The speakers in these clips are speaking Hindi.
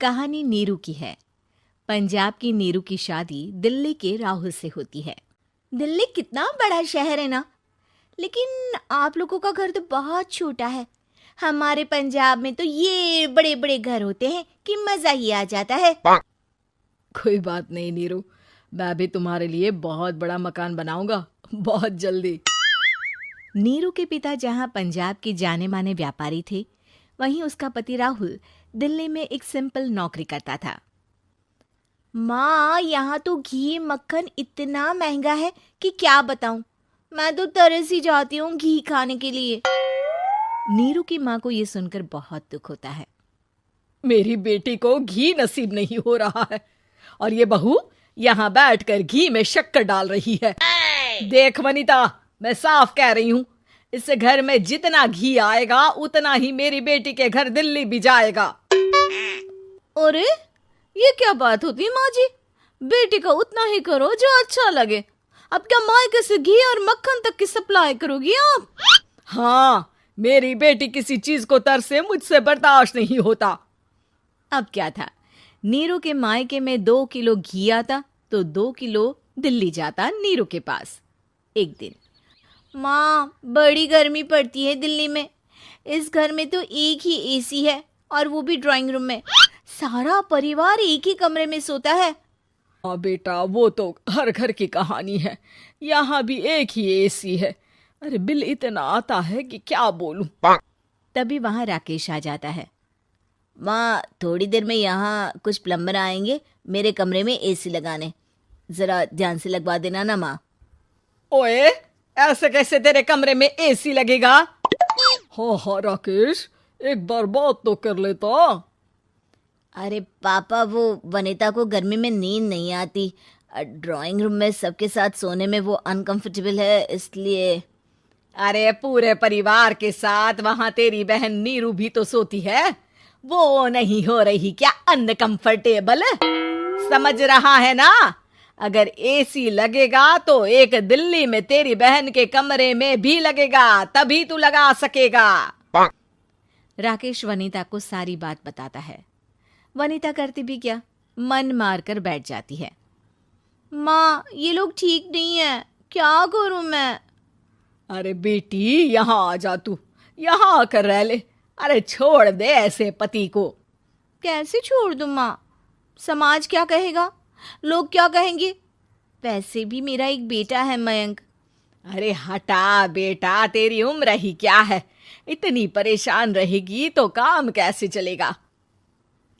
कहानी नीरू की है। पंजाब की नीरू की शादी दिल्ली के राहुल से होती है। दिल्ली कितना बड़ा शहर है ना, लेकिन आप लोगों का घर तो बहुत छोटा है। हमारे पंजाब में तो ये बड़े बड़े घर होते हैं कि मजा ही आ जाता है। कोई बात नहीं नीरू, मैं भी तुम्हारे लिए बहुत बड़ा मकान बनाऊंगा बहुत जल्दी। नीरू के पिता जहाँ पंजाब के जाने माने व्यापारी थे, वहीं उसका पति राहुल दिल्ली में एक सिंपल नौकरी करता था। माँ, यहाँ तो घी मक्खन इतना महंगा है कि क्या बताऊं। मैं तो तरस ही जाती हूँ घी खाने के लिए। नीरू की माँ को ये सुनकर बहुत दुख होता है। मेरी बेटी को घी नसीब नहीं हो रहा है और ये बहू यहाँ बैठकर घी में शक्कर डाल रही है। देख वनिता, मैं साफ कह रही हूँ, इस घर में जितना घी आएगा उतना ही मेरी बेटी के घर दिल्ली भी जाएगा। अरे ये क्या बात होती है माँ जी? बेटी का उतना ही करो जो अच्छा लगे। अब क्या मायके से घी और मक्खन तक की सप्लाई करोगी आप? हाँ, मेरी बेटी किसी चीज को तरसे मुझसे बर्दाश्त नहीं होता। अब क्या था, नीरू के मायके में 2 किलो घी आता तो 2 किलो दिल्ली जाता नीरू के पास। एक दिन, माँ बड़ी गर्मी पड़ती है दिल्ली में। इस घर में तो एक ही एसी है और वो भी ड्राइंग रूम में। सारा परिवार एक ही कमरे में सोता है। हाँ बेटा, वो तो हर घर की कहानी है। यहाँ भी एक ही एसी है। अरे बिल इतना आता है कि क्या बोलूं। तभी वहां राकेश आ जाता है। माँ, थोड़ी देर में यहाँ कुछ प्लम्बर आएंगे मेरे कमरे में एसी लगाने। जरा ध्यान से लगवा देना ना माँ। ओए, ऐसे कैसे तेरे कमरे में एसी लगेगा? हाँ राकेश, एक बार बात तो कर लेता। अरे पापा, वो वनिता को गर्मी में नींद नहीं आती। ड्राइंग रूम में सबके साथ सोने में वो अनकंफर्टेबल है, इसलिए। अरे पूरे परिवार के साथ वहां तेरी बहन नीरू भी तो सोती है। वो नहीं हो रही क्या अनकंफर्टेबल? समझ रहा है ना? अगर एसी लगेगा तो एक दिल्ली में तेरी बहन के कमरे में भी लगेगा, तभी तू लगा सकेगा। राकेश वनिता को सारी बात बताता है। वनिता करती भी क्या, मन मार कर बैठ जाती है। माँ, ये लोग ठीक नहीं है, क्या करूं मैं? अरे बेटी, यहाँ आ जा, तू यहाँ आकर रह ले। अरे छोड़ दे ऐसे पति को। कैसे छोड़ दूं माँ? समाज क्या कहेगा, लोग क्या कहेंगे? वैसे भी मेरा एक बेटा है मयंक। अरे हटा बेटा, तेरी उम्र ही क्या है? इतनी परेशान रहेगी तो काम कैसे चलेगा?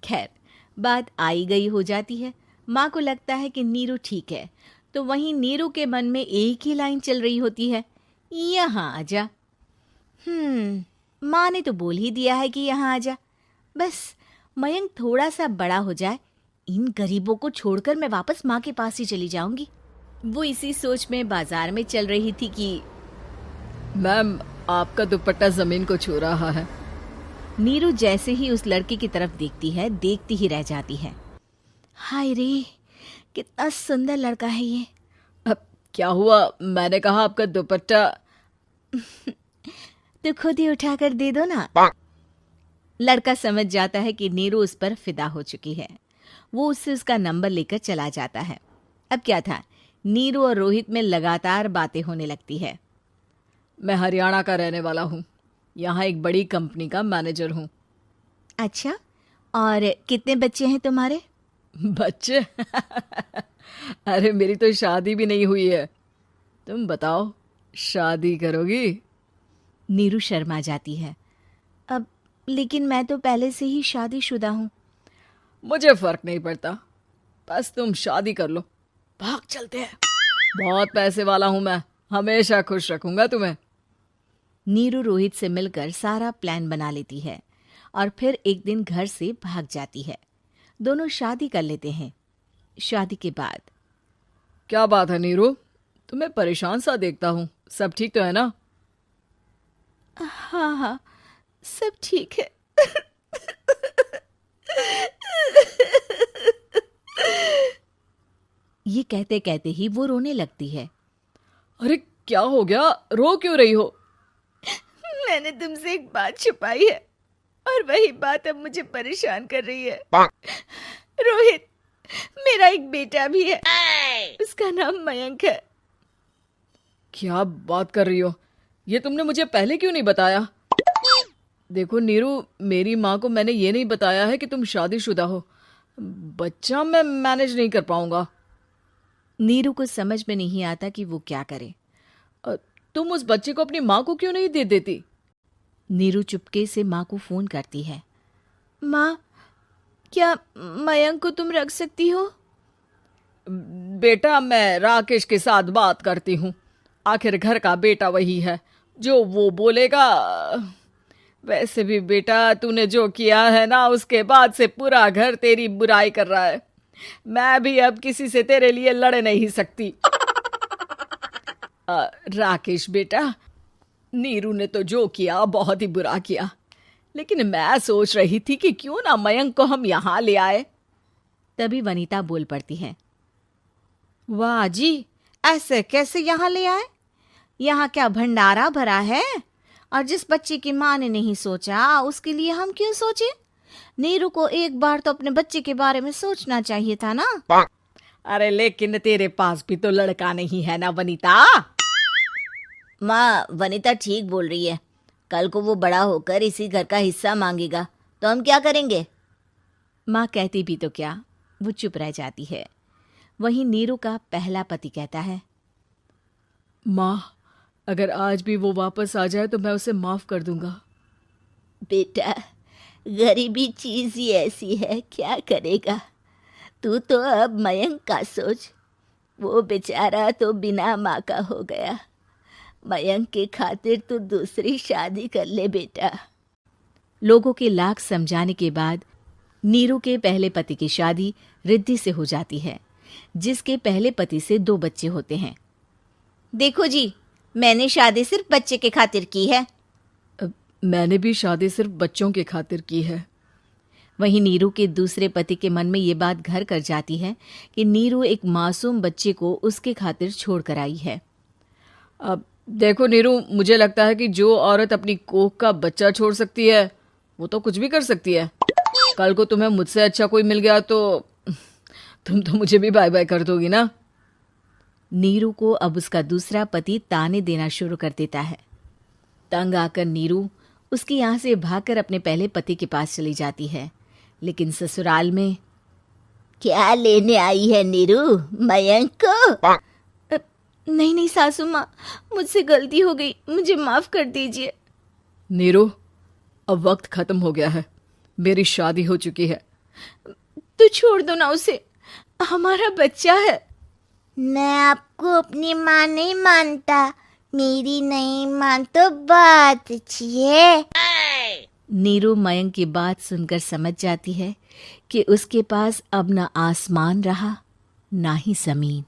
खैर, बात आई गई हो जाती है। माँ को लगता है कि नीरू ठीक है, तो वहीं नीरू के मन में एक ही लाइन चल रही होती है, यहाँ आजा। माँ ने तो बोल ही दिया है कि यहाँ आजा। बस मयंक थोड़ा सा बड़ा हो जाए, इन गरीबों को छोड़कर मैं वापस माँ के पास ही चली जाऊंगी। वो इसी सोच में बाजार में चल रही थी कि मैम, आपका दुपट्टा जमीन को छू रहा है। नीरू जैसे ही उस लड़के की तरफ देखती है, देखती ही रह जाती है। हाय रे, कितना सुंदर लड़का है ये। अब क्या हुआ? मैंने कहा आपका दुपट्टा। तो खुद ही उठाकर दे दो ना। लड़का समझ जाता है कि नीरू उस पर फिदा हो चुकी है। वो उससे उसका नंबर लेकर चला जाता है। अब क्या था, नीरू और रोहित में लगातार बातें होने लगती है। मैं हरियाणा का रहने वाला हूँ, यहाँ एक बड़ी कंपनी का मैनेजर हूँ। अच्छा, और कितने बच्चे हैं तुम्हारे? बच्चे? अरे मेरी तो शादी भी नहीं हुई है। तुम बताओ, शादी करोगी? नीरू शर्मा जाती है। अब लेकिन मैं तो पहले से ही शादीशुदा हूँ। मुझे फर्क नहीं पड़ता, बस तुम शादी कर लो, भाग चलते हैं। बहुत पैसे वाला हूं मैं, हमेशा खुश रखूंगा तुम्हें। नीरू रोहित से मिलकर सारा प्लान बना लेती है और फिर एक दिन घर से भाग जाती है। दोनों शादी कर लेते हैं। शादी के बाद, क्या बात है नीरू, तुम्हें परेशान सा देखता हूँ, सब ठीक तो है ना? हाँ हाँ, सब ठीक है। ये कहते कहते ही वो रोने लगती है। अरे क्या हो गया, रो क्यों रही हो? मैंने तुमसे एक बात छुपाई है और वही बात अब मुझे परेशान कर रही है। रोहित, मेरा एक बेटा भी है, उसका नाम मयंक है। क्या बात कर रही हो? ये तुमने मुझे पहले क्यों नहीं बताया? देखो नीरू, मेरी माँ को मैंने ये नहीं बताया है कि तुम शादीशुदा हो। बच्चा मैं मैनेज नहीं कर पाऊंगा। नीरू को समझ में नहीं आता कि वो क्या करे। तुम उस बच्चे को अपनी माँ को क्यों नहीं दे देती? नीरू चुपके से माँ को फोन करती है। माँ, क्या मयंक को तुम रख सकती हो? बेटा, मैं राकेश के साथ बात करती हूँ। आखिर घर का बेटा वही है, जो वो बोलेगा। वैसे भी बेटा, तूने जो किया है ना, उसके बाद से पूरा घर तेरी बुराई कर रहा है। मैं भी अब किसी से तेरे लिए लड़ नहीं सकती। राकेश बेटा, नीरू ने तो जो किया बहुत ही बुरा किया, लेकिन मैं सोच रही थी कि क्यों ना मयंक को हम यहाँ ले आए। तभी वनीता बोल पड़ती है। वाह जी, ऐसे कैसे यहाँ ले आए? यहाँ क्या भंडारा भरा है? और जिस बच्चे की माँ ने नहीं सोचा, उसके लिए हम क्यों सोचे? नीरू को एक बार तो अपने बच्चे के बारे में सोचना चाहिए था ना। अरे लेकिन तेरे पास भी तो लड़का नहीं है ना वनीता। माँ, वनीता ठीक बोल रही है। कल को वो बड़ा होकर इसी घर का हिस्सा मांगेगा तो हम क्या करेंगे? माँ कहती भी तो क्या, वो चुप रह जाती है। वहीं नीरू का पहला पति कहता है। माँ, अगर आज भी वो वापस आ जाए तो मैं उसे माफ कर दूंगा। बेटा, गरीबी चीज ही ऐसी है, क्या करेगा। तू तो अब मयंक का सोच। वो बेचारा तो बिना माँ का हो गया। मयंक के खातिर तू दूसरी शादी कर ले बेटा। लोगों के लाख समझाने के बाद नीरू के पहले पति की शादी रिद्धि से हो जाती है, जिसके पहले पति से 2 बच्चे होते हैं। देखो जी, मैंने शादी सिर्फ बच्चे के खातिर की है। मैंने भी शादी सिर्फ बच्चों के खातिर की है। वहीं नीरू के दूसरे पति के मन में ये बात घर कर जाती है कि नीरू एक मासूम बच्चे को उसके खातिर छोड़ कर आई है। अब देखो नीरू, मुझे लगता है कि जो औरत अपनी कोख का बच्चा छोड़ सकती है, वो तो कुछ भी कर सकती है। कल को तुम्हें मुझसे अच्छा कोई मिल गया तो तुम तो मुझे भी बाय बाय कर दोगी ना। नीरू को अब उसका दूसरा पति ताने देना शुरू कर देता है। तंग आकर नीरू उसके यहाँ से भागकर अपने पहले पति के पास चली जाती है। लेकिन ससुराल में क्या लेने आई है नीरू, मयंक को? नहीं नहीं सासू माँ, मुझसे गलती हो गई, मुझे माफ कर दीजिए। नीरू, अब वक्त खत्म हो गया है, मेरी शादी हो चुकी है। तो छोड़ दो ना उसे, हमारा बच्चा है। मैं आपको अपनी माँ नहीं मानता, मेरी नहीं मान तो बात अच्छी है। नीरू मयंक की बात सुनकर समझ जाती है कि उसके पास अब न आसमान रहा ना ही जमीन।